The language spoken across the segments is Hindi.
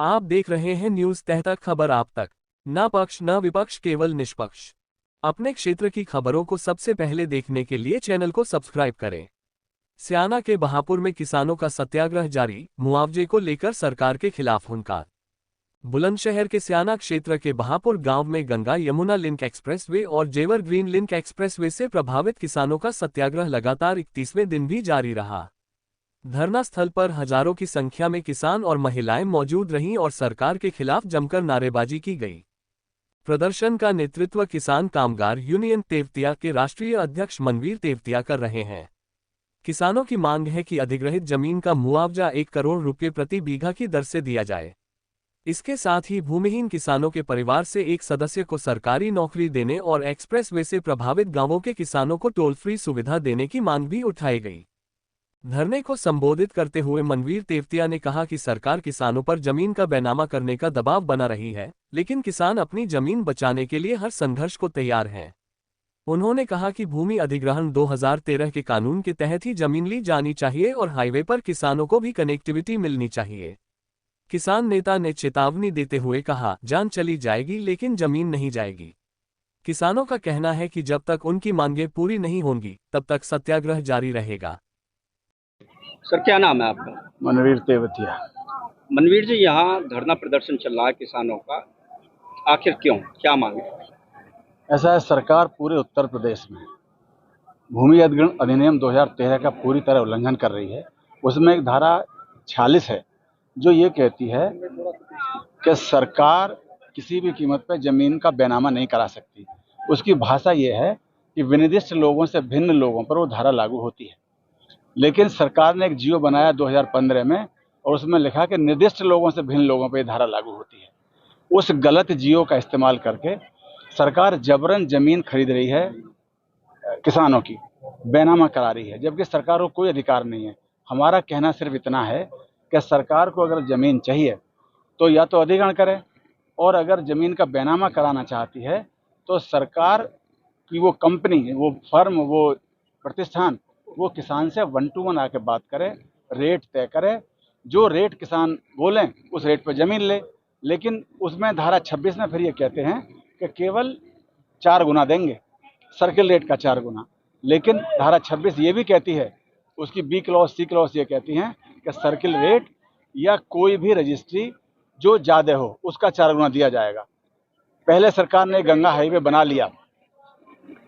आप देख रहे हैं न्यूज तहतक, खबर आप तक। न पक्ष न विपक्ष, केवल निष्पक्ष। अपने क्षेत्र की खबरों को सबसे पहले देखने के लिए चैनल को सब्सक्राइब करें। स्याना के बहापुर में किसानों का सत्याग्रह जारी, मुआवजे को लेकर सरकार के खिलाफ हुंकार। बुलंदशहर के स्याना क्षेत्र के बहापुर गांव में गंगा यमुना लिंक एक्सप्रेसवे और जेवर ग्रीन लिंक एक्सप्रेसवे से प्रभावित किसानों का सत्याग्रह लगातार 31वें दिन भी जारी रहा। धरना स्थल पर हजारों की संख्या में किसान और महिलाएं मौजूद रहीं और सरकार के खिलाफ जमकर नारेबाजी की गई। प्रदर्शन का नेतृत्व किसान कामगार यूनियन तेवतिया के राष्ट्रीय अध्यक्ष मनवीर तेवतिया कर रहे हैं। किसानों की मांग है कि अधिग्रहित जमीन का मुआवजा 1 करोड़ रुपये प्रति बीघा की दर से दिया जाए। इसके साथ ही भूमिहीन किसानों के परिवार से एक सदस्य को सरकारी नौकरी देने और एक्सप्रेसवे से प्रभावित गांवों के किसानों को टोल फ्री सुविधा देने की मांग भी उठाई गई। धरने को संबोधित करते हुए मनवीर तेवतिया ने कहा कि सरकार किसानों पर जमीन का बैनामा करने का दबाव बना रही है, लेकिन किसान अपनी जमीन बचाने के लिए हर संघर्ष को तैयार हैं। उन्होंने कहा कि भूमि अधिग्रहण 2013 के कानून के तहत ही जमीन ली जानी चाहिए और हाईवे पर किसानों को भी कनेक्टिविटी मिलनी चाहिए। किसान नेता ने चेतावनी देते हुए कहा, जान चली जाएगी लेकिन जमीन नहीं जाएगी। किसानों का कहना है कि जब तक उनकी मांगें पूरी नहीं होंगी तब तक सत्याग्रह जारी रहेगा। सर, क्या नाम है आपका? मनवीर तेवतिया। मनवीर जी, यहाँ धरना प्रदर्शन चल रहा है किसानों का, आखिर क्यों, क्या मांग है? ऐसा है, सरकार पूरे उत्तर प्रदेश में भूमि अधिग्रहण अधिनियम 2013 का पूरी तरह उल्लंघन कर रही है। उसमें एक धारा 46 है जो ये कहती है कि सरकार किसी भी कीमत पर जमीन का बैनामा नहीं करा सकती। उसकी भाषा ये है कि विनिर्दिष्ट लोगों से भिन्न लोगों पर वो धारा लागू होती है। लेकिन सरकार ने एक जियो बनाया 2015 में और उसमें लिखा कि निर्दिष्ट लोगों से भिन्न लोगों पर धारा लागू होती है। उस गलत जियो का इस्तेमाल करके सरकार जबरन जमीन खरीद रही है, किसानों की बैनामा करा रही है, जबकि सरकार को कोई अधिकार नहीं है। हमारा कहना सिर्फ इतना है कि सरकार को अगर ज़मीन चाहिए तो या तो अधिग्रहण करे, और अगर ज़मीन का बैनामा कराना चाहती है तो सरकार की वो कंपनी, वो फर्म, वो प्रतिष्ठान, वो किसान से 1 to 1 आके बात करे, रेट तय करे, जो रेट किसान बोलें उस रेट पर ज़मीन ले। लेकिन उसमें धारा 26 में फिर ये कहते हैं कि केवल 4 गुना देंगे, सर्किल रेट का 4 गुना। लेकिन धारा 26 ये भी कहती है, उसकी बी क्लॉज सी क्लॉज ये कहती हैं कि सर्किल रेट या कोई भी रजिस्ट्री जो ज़्यादा हो उसका 4 गुना दिया जाएगा। पहले सरकार ने गंगा हाईवे बना लिया,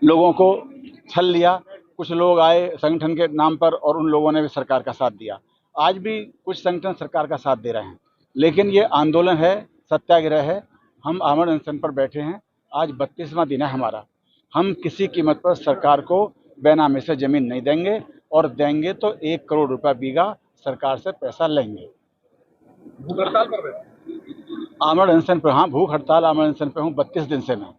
लोगों को छल लिया, कुछ लोग आए संगठन के नाम पर और उन लोगों ने भी सरकार का साथ दिया। आज भी कुछ संगठन सरकार का साथ दे रहे हैं, लेकिन ये आंदोलन है, सत्याग्रह है। हम आमरण अनशन पर बैठे हैं, आज 32वां दिन है हमारा। हम किसी कीमत पर सरकार को बैनामे से ज़मीन नहीं देंगे, और देंगे तो 1 करोड़ रुपया बीघा सरकार से पैसा लेंगे। भूख हड़ताल पर आमरण अनशन पर, हाँ, भूख हड़ताल आमरण अनशन पर हूँ 32 दिन से मैं,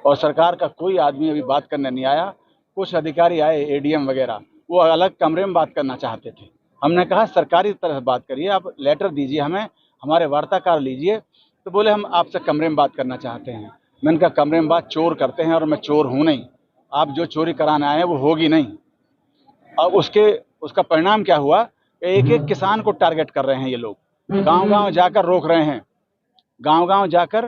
और सरकार का कोई आदमी अभी बात करने नहीं आया। कुछ अधिकारी आए, एडीएम वगैरह, वो अलग कमरे में बात करना चाहते थे। हमने कहा सरकारी तरह से बात करिए, आप लेटर दीजिए हमें, हमारे वार्ताकार लीजिए। तो बोले हम आपसे कमरे में बात करना चाहते हैं। मैंने कहा कमरे में बात चोर करते हैं और मैं चोर हूँ नहीं, आप जो चोरी कराने आए हैं वो होगी नहीं। और उसका परिणाम क्या हुआ, एक एक किसान को टारगेट कर रहे हैं ये लोग, गांव-गांव जाकर रोक रहे हैं, गांव-गांव जाकर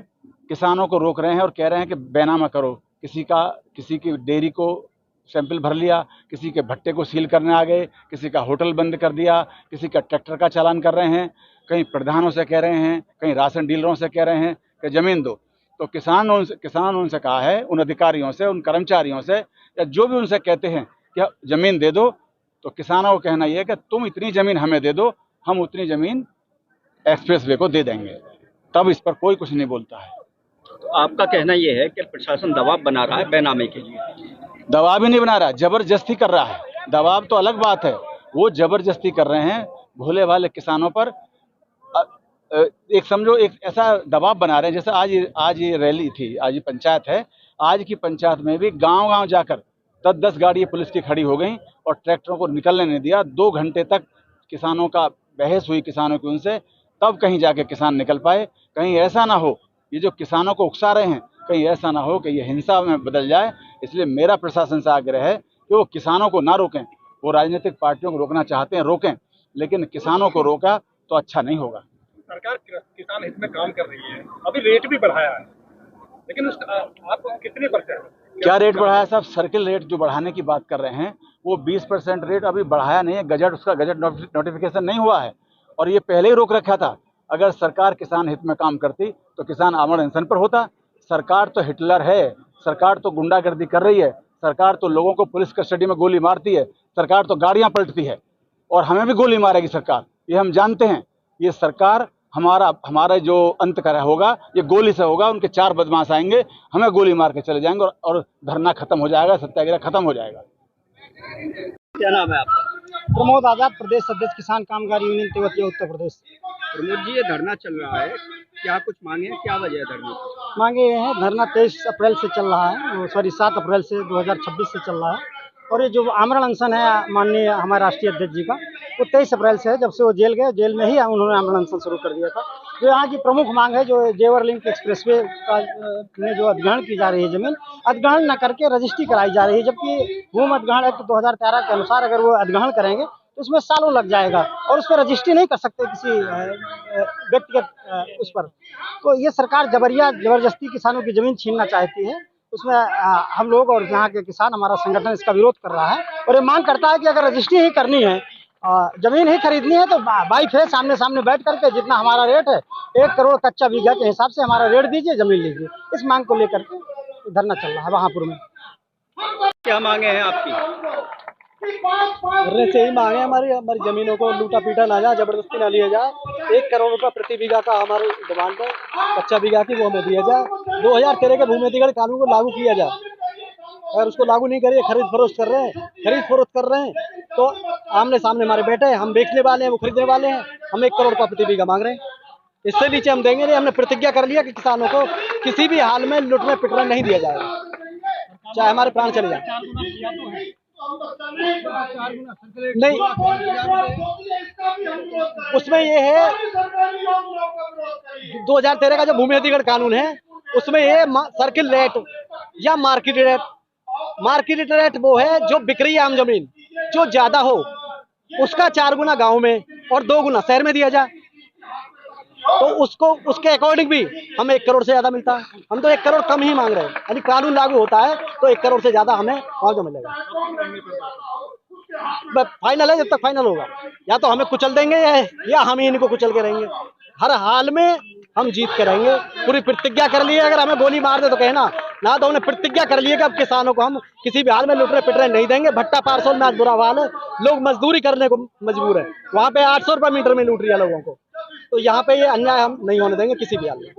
किसानों को रोक रहे हैं और कह रहे हैं कि बैनामा करो। किसी की डेयरी को सैंपल भर लिया, किसी के भट्टे को सील करने आ गए, किसी का होटल बंद कर दिया, किसी का ट्रैक्टर का चालान कर रहे हैं, कहीं प्रधानों से कह रहे हैं, कहीं राशन डीलरों से कह रहे हैं कि ज़मीन दो। तो किसान उनसे कहा है, उन अधिकारियों से, उन कर्मचारियों से, या जो भी उनसे कहते हैं कि ज़मीन दे दो, तो किसानों को कहना यह है कि तुम इतनी ज़मीन हमें दे दो, हम उतनी ज़मीन एक्सप्रेसवे को दे देंगे। तब इस पर कोई कुछ नहीं बोलता है। तो आपका कहना यह है कि प्रशासन दबाव बना रहा है बैनामे के लिए? दबाव ही नहीं बना रहा, जबरदस्ती कर रहा है। दबाव तो अलग बात है, वो जबरदस्ती कर रहे हैं भोले भाले किसानों पर। एक समझो, एक ऐसा दबाव बना रहे हैं जैसे आज ये रैली थी, आज ये पंचायत है, आज की पंचायत में भी गांव-गांव जाकर 10-10 गाड़ी पुलिस की खड़ी हो गई और ट्रैक्टरों को निकलने नहीं दिया। 2 घंटे तक किसानों का बहस हुई, किसानों की उनसे, तब कहीं जाके किसान निकल पाए। कहीं ऐसा ना हो, ये जो किसानों को उकसा रहे हैं, कहीं ऐसा ना हो कि ये हिंसा में बदल जाए। इसलिए मेरा प्रशासन से आग्रह है कि वो किसानों को ना रोकें। वो राजनीतिक पार्टियों को रोकना चाहते हैं, रोकें, लेकिन किसानों को रोका तो अच्छा नहीं होगा। सरकार किसान हित में काम कर रही है, अभी रेट भी बढ़ाया है, लेकिन आप कितने परसेंट क्या रेट बढ़ाया साहब? सर्किल रेट जो बढ़ाने की बात कर रहे हैं वो 20% रेट अभी बढ़ाया नहीं है। उसका गजट नोटिफिकेशन नहीं हुआ है और ये पहले ही रोक रखा था। अगर सरकार किसान हित में काम करती तो किसान आमरण अनशन पर होता। सरकार तो हिटलर है, सरकार तो गुंडागर्दी कर रही है, सरकार तो लोगों को पुलिस कस्टडी में गोली मारती है, सरकार तो गाड़ियां पलटती है और हमें भी गोली मारेगी सरकार, ये हम जानते हैं। ये सरकार हमारा जो अंत कर होगा ये गोली से होगा। उनके 4 बदमाश आएंगे, हमें गोली मार के चले जाएंगे और धरना खत्म हो जाएगा, सत्याग्रह खत्म हो जाएगा। क्या नाम है आपका? प्रमोद आजाद, प्रदेश अध्यक्ष किसान कामगार यूनियन तिब्बतिया उत्तर प्रदेश। प्रमोद जी, ये धरना चल रहा है, क्या कुछ मांगे हैं, क्या वजह है धरने की? मांगे ये हैं, धरना 23 अप्रैल से चल रहा है, सॉरी 7 अप्रैल से 2026 से चल रहा है। और ये जो आमरण अनशन है माननीय हमारे राष्ट्रीय अध्यक्ष जी का, वो 23 अप्रैल से है। जब से वो जेल गए, जेल में ही उन्होंने आमरण अनशन शुरू कर दिया था। जो यहाँ की प्रमुख मांग है, जो जेवर लिंक एक्सप्रेसवे का में जो अधिग्रहण की जा रही है जमीन, अधिग्रहण न करके रजिस्ट्री कराई जा रही है। जबकि भूमि अधिग्रहण एक्ट 2013 के अनुसार अगर वो अधिग्रहण करेंगे तो उसमें सालों लग जाएगा और उस पर रजिस्ट्री नहीं कर सकते किसी व्यक्तिगत उस पर। तो ये सरकार जबरदस्ती किसानों की जमीन छीनना चाहती है। उसमें हम लोग और यहाँ के किसान, हमारा संगठन इसका विरोध कर रहा है और ये मांग करता है कि अगर रजिस्ट्री ही करनी है, जमीन ही खरीदनी है, तो बाई फेस सामने सामने बैठ करके जितना हमारा रेट है 1 करोड़ कच्चा बीघा के हिसाब से हमारा रेट दीजिए, जमीन लीजिए। इस मांग को लेकर के धरना चल रहा है महापुर में। क्या मांगे हैं आपकी? धरने से ही मांगे हमारी जमीनों को लूटा पीटा ना जाए, जबरदस्ती ना लिया जाए। 1 करोड़ रुपया प्रति बीघा का हमारी डिमांड है, कच्चा बीघा की, वो हमें दिया जाए। 2013 के भूमि अधिग्रहण कानून को लागू किया जाए। अगर उसको लागू नहीं करिए, खरीद फरोख्त कर रहे हैं तो आमने सामने हमारे बैठे हैं, हम बेचने वाले हैं, वो खरीदने वाले हैं। हम 1 करोड़ रुपया प्रति बीघा मांग रहे हैं, इससे नीचे हम देंगे नहीं। हमने प्रतिज्ञा कर लिया कि किसानों को किसी भी हाल में लुटने पिटने नहीं दिया जाएगा, चाहे हमारे प्राण चले जाए। नहीं, उसमें ये है 2013 का जो भूमि अधिग्रहण कानून है, उसमें ये सर्किल रेट या मार्केट रेट वो है जो बिक रही है आम जमीन, जो ज्यादा हो उसका 4 गुना गांव में और 2 गुना शहर में दिया जाए। तो उसके अकॉर्डिंग भी हमें 1 करोड़ से ज्यादा मिलता है। हम तो 1 करोड़ कम ही मांग रहे हैं, यानी कानून लागू होता है तो 1 करोड़ से ज्यादा हमें मुआवजा मिलेगा। फाइनल है, जब तक फाइनल होगा या तो हमें कुचल देंगे या हम ही इनको कुचल के रहेंगे। हर हाल में हम जीत के रहेंगे। पूरी प्रतिज्ञा कर ली है, अगर हमें गोली मार दे तो कहना ना, तो हमने प्रतिज्ञा कर ली है कि अब किसानों को हम किसी भी हाल में लुटने पिटने नहीं देंगे। भट्टा पारसोल में आज बुरा हाल है, लोग मजदूरी करने को मजबूर है, वहाँ पे 800 रुपये मीटर में लूट रही है लोगों को। तो यहाँ पे ये अन्याय हम नहीं होने देंगे किसी भी हाल में।